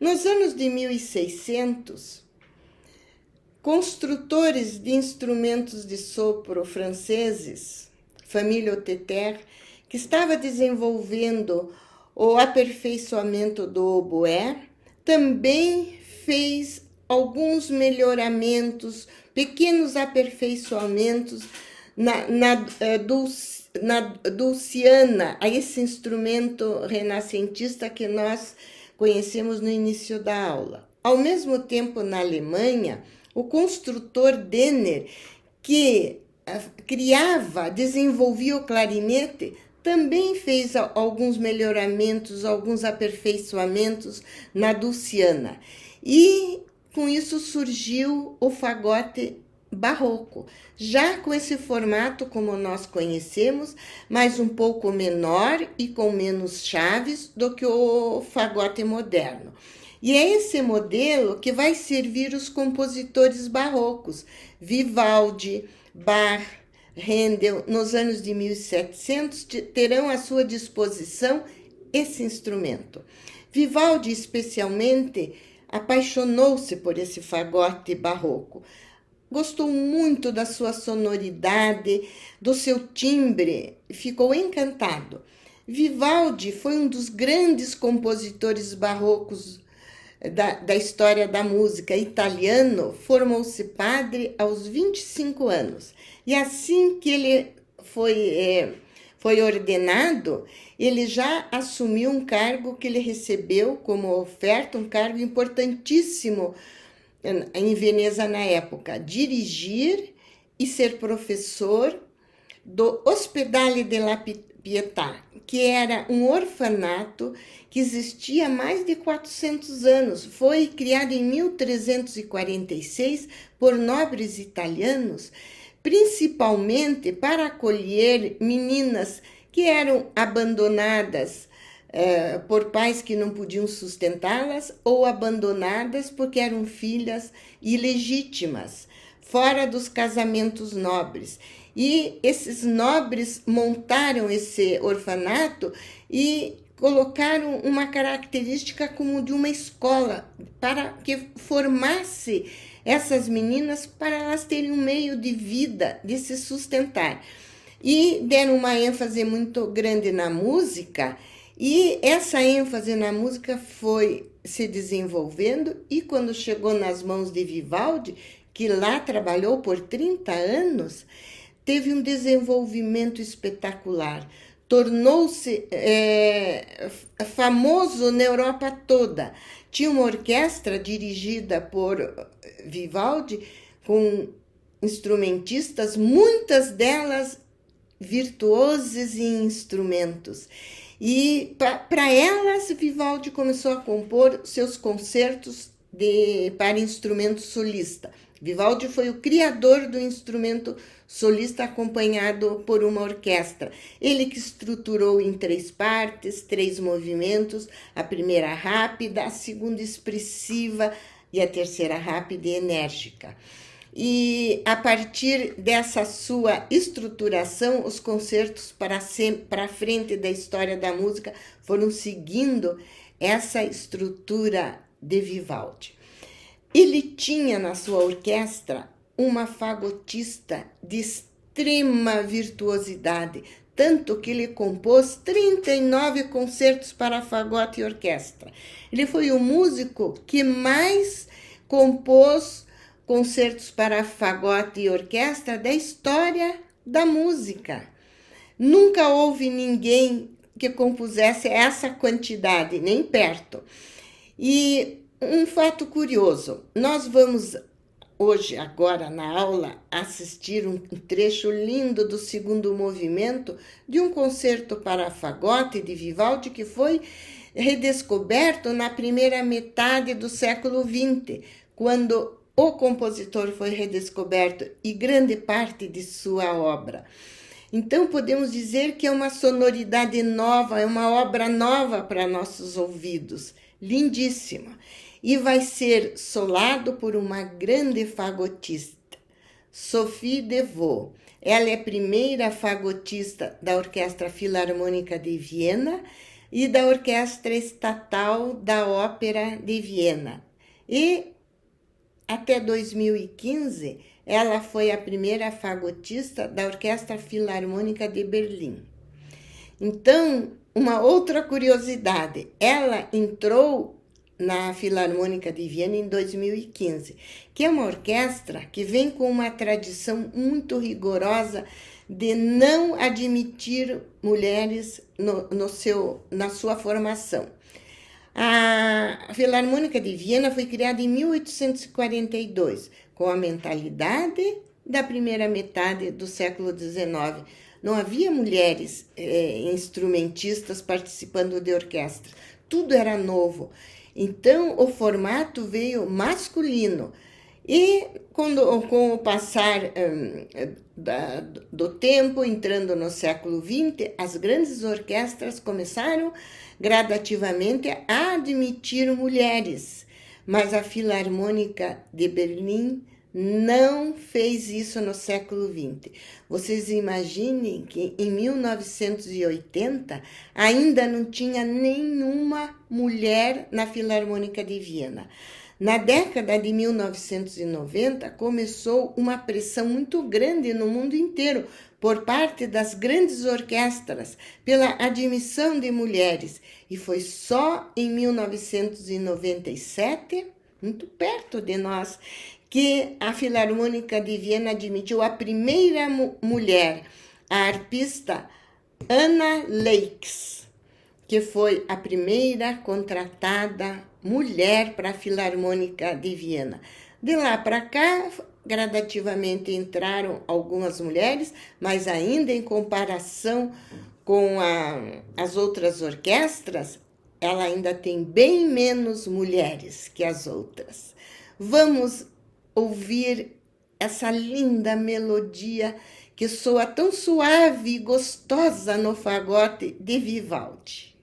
Nos anos de 1600, construtores de instrumentos de sopro franceses, família Oteter, que estava desenvolvendo o aperfeiçoamento do oboé, também fez alguns melhoramentos, pequenos aperfeiçoamentos na dulciana, a esse instrumento renascentista que nós conhecemos no início da aula. Ao mesmo tempo, na Alemanha, o construtor Denner, que desenvolvia o clarinete, também fez alguns melhoramentos, alguns aperfeiçoamentos na dulciana. E com isso surgiu o fagote barroco, já com esse formato como nós conhecemos, mas um pouco menor e com menos chaves do que o fagote moderno. E é esse modelo que vai servir os compositores barrocos, Vivaldi, Bach, Handel. Nos anos de 1700 terão à sua disposição esse instrumento. Vivaldi, especialmente, apaixonou-se por esse fagote barroco. Gostou muito da sua sonoridade, do seu timbre, ficou encantado. Vivaldi foi um dos grandes compositores barrocos da história da música. Italiano, formou-se padre aos 25 anos. E assim que ele foi ordenado, ele já assumiu um cargo que ele recebeu como oferta, um cargo importantíssimo em Veneza na época, dirigir e ser professor do Ospedale della Pietà, que era um orfanato que existia há mais de 400 anos. Foi criado em 1346 por nobres italianos, principalmente para acolher meninas que eram abandonadas por pais que não podiam sustentá-las ou abandonadas porque eram filhas ilegítimas, fora dos casamentos nobres. E esses nobres montaram esse orfanato e colocaram uma característica como de uma escola para que formasse essas meninas para elas terem um meio de vida, de se sustentar. E deram uma ênfase muito grande na música, e essa ênfase na música foi se desenvolvendo, e quando chegou nas mãos de Vivaldi, que lá trabalhou por 30 anos, teve um desenvolvimento espetacular. Tornou-se famoso na Europa toda. Tinha uma orquestra dirigida por Vivaldi, com instrumentistas, muitas delas virtuosas em instrumentos. E para elas, Vivaldi começou a compor seus concertos para instrumento solista. Vivaldi foi o criador do instrumento solista acompanhado por uma orquestra. Ele que estruturou em 3 partes, 3 movimentos, a primeira rápida, a segunda expressiva e a terceira rápida e enérgica. E a partir dessa sua estruturação, os concertos para frente da história da música foram seguindo essa estrutura de Vivaldi. Ele tinha na sua orquestra uma fagotista de extrema virtuosidade, tanto que ele compôs 39 concertos para fagote e orquestra. Ele foi o músico que mais compôs concertos para fagote e orquestra da história da música. Nunca houve ninguém que compusesse essa quantidade, nem perto. E um fato curioso, nós vamos hoje, agora na aula, assistir um trecho lindo do segundo movimento de um concerto para fagote de Vivaldi que foi redescoberto na primeira metade do século XX, quando o compositor foi redescoberto e grande parte de sua obra. Então, podemos dizer que é uma sonoridade nova, é uma obra nova para nossos ouvidos, lindíssima. E vai ser solado por uma grande fagotista, Sophie Devaux. Ela é a primeira fagotista da Orquestra Filarmônica de Viena, e da Orquestra Estatal da Ópera de Viena. E até 2015, ela foi a primeira fagotista da Orquestra Filarmônica de Berlim. Então, uma outra curiosidade, ela entrou na Filarmônica de Viena em 2015, que é uma orquestra que vem com uma tradição muito rigorosa de não admitir mulheres na sua formação. A Filarmônica de Viena foi criada em 1842, com a mentalidade da primeira metade do século XIX. Não havia mulheres instrumentistas participando de orquestra. Tudo era novo. Então, o formato veio masculino. E com o passar do tempo, entrando no século XX, as grandes orquestras começaram gradativamente a admitir mulheres. Mas a Filarmônica de Berlim não fez isso no século XX. Vocês imaginem que em 1980 ainda não tinha nenhuma mulher na Filarmônica de Viena. Na década de 1990, começou uma pressão muito grande no mundo inteiro por parte das grandes orquestras pela admissão de mulheres. E foi só em 1997, muito perto de nós, que a Filarmônica de Viena admitiu a primeira mulher, a arpista Anna Leix, que foi a primeira contratada mulher para a Filarmônica de Viena. De lá para cá, gradativamente entraram algumas mulheres, mas ainda em comparação com as outras orquestras, ela ainda tem bem menos mulheres que as outras. Vamos ouvir essa linda melodia que soa tão suave e gostosa no fagote de Vivaldi.